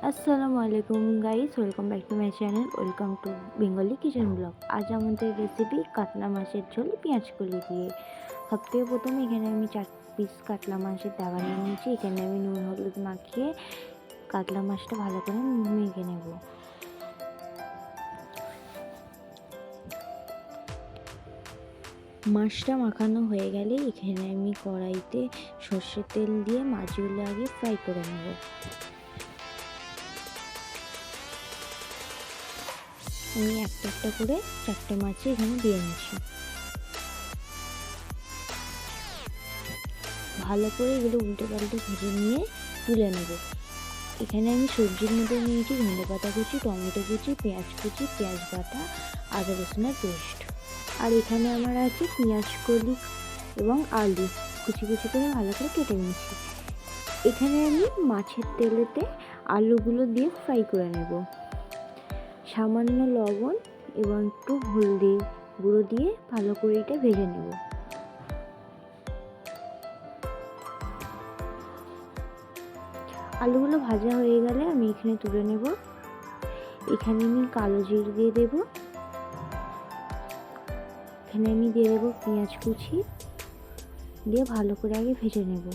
আসসালামু আলাইকুম guys, welcome back to my channel. Welcome to Bengali kitchen blog. আজ আমাদের রেসিপি কাতলা মাছের ঝোল পেঁয়াজ কলি দিয়ে। সবথেকে প্রথমে এখানে আমি 4 পিস কাতলা মাছের দাবা নিয়ে নিয়েছি। এখানে আমি নুন হলুদ মাখিয়ে কাতলা মাছটা ভালো করে মেখে নেব। মাছটা মাখানো হয়ে গেলে এখানে আমি কড়াইতে সর্ষের তেল দিয়ে মাছগুলো আগে ফ্রাই করে নেব। আমি একটা একটা করে 4টে মাছই এখানে দিয়ে নিচ্ছি। ভালো করে এগুলো উল্টে পাল্টে ভেজে নিয়ে তুলে নেব। এখানে আমি সবজির মধ্যে নিয়েছি ধনে পাতা কুচি, টমেটো কুচি, পেঁয়াজ কুচি, পেঁয়াজ বাটা, আদা রসুনের পেস্ট। আর এখানে আমার আছে পেঁয়াজ কলি এবং আলু কুচি কুচি করে ভালো করে কেটে নিয়েছি। এখানে আমি মাছের তেলেতে আলুগুলো দিয়ে ফ্রাই করে নেব। সামান্য লবণ এবং একটু হলদি গুঁড়ো দিয়ে ভালো করে এটা ভেজে নেব। আলুগুলো ভাজা হয়ে গেলে আমি এখানে তুলে নেব। এখানে আমি কালো জিরে দিয়ে দেব। এখানে আমি দিয়ে দেবো পেঁয়াজ কুচি, দিয়ে ভালো করে আগে ভেজে নেব।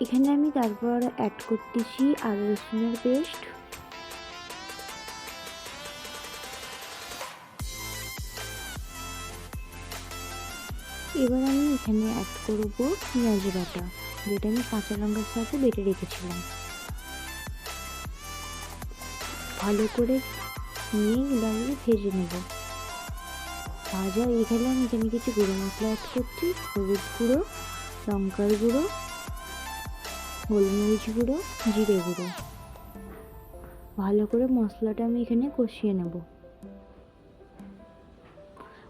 এখানে আমি তারপর অ্যাড করতেছি আদা রসুনের পেস্ট। এবার আমি এখানে অ্যাড করব পেঁয়াজ বাটা, যেটা আমি কাঁচা লঙ্কার সাথে বেটে রেখেছিলাম। ভালো করে নিয়ে এগুলো ভেজে নেব। ভাজা এখানে আমি কিছু গুঁড়ো মশলা অ্যাড করছি। হলুদ গুঁড়ো, লঙ্কার গুঁড়ো, গোলমরিচ গুঁড়ো, জিরে গুঁড়ো। ভালো করে মশলাটা আমি এখানে কষিয়ে নেব।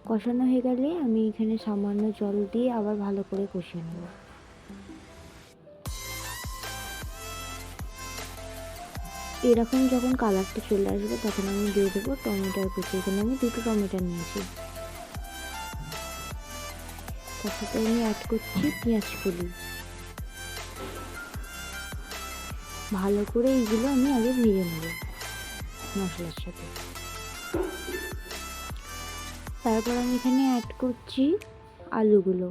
কষানো হয়ে গেলে আমি এখানে সামান্য জল দিয়ে আবার ভালো করে কষিয়ে নেব। এরকম যখন কালারটা চলে আসবে তখন আমি দিয়ে দেবো টমেটোর কুচি। এখানে আমি 2টো টমেটো নিয়েছি। তার সাথে আমি অ্যাড করছি পেঁয়াজ কলি। ভালো করে এইগুলো আমি আগে ভেজে নেব মশলার সাথে। তারপর আমি এখানে অ্যাড করছি আলুগুলো।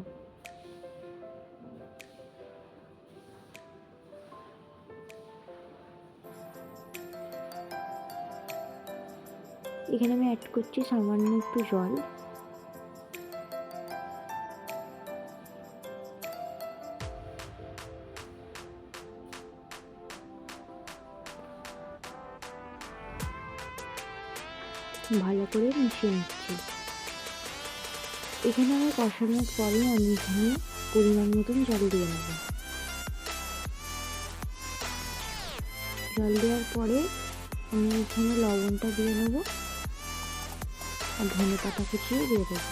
এখানে আমি অ্যাড করছি সামান্য একটু জল। ভালো করে মিশিয়ে নিচ্ছি। এখানে আমি কষানোর পরে আমি এখানে পরিমাণ মতন জল দিয়ে নেব। জল দেওয়ার পরে আমি এখানে লবণটা দিয়ে নেব আর ধনে পাতা কুচিয়ে দিয়ে দেবো।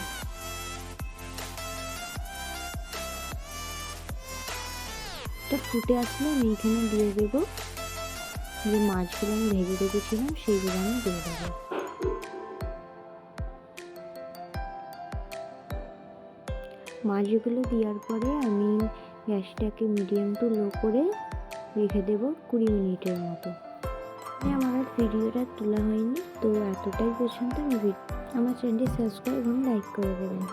এটা ফুটে আসলে আমি এখানে দিয়ে দেবো যে মাছগুলো আমি ভেজে রেখেছিলাম সেইগুলো আমি দিয়ে দেবো। মাছগুলো দেওয়ার পরে আমি গ্যাসটাকে মিডিয়াম টু লো করে রেখে দেবো 20 মিনিটের মতো। আমার আর ভিডিওটা তোলা হয়নি, তো এতটাই পর্যন্ত আমি আমার চ্যানেলটি সাবস্ক্রাইব এবং লাইক করে দেবেন।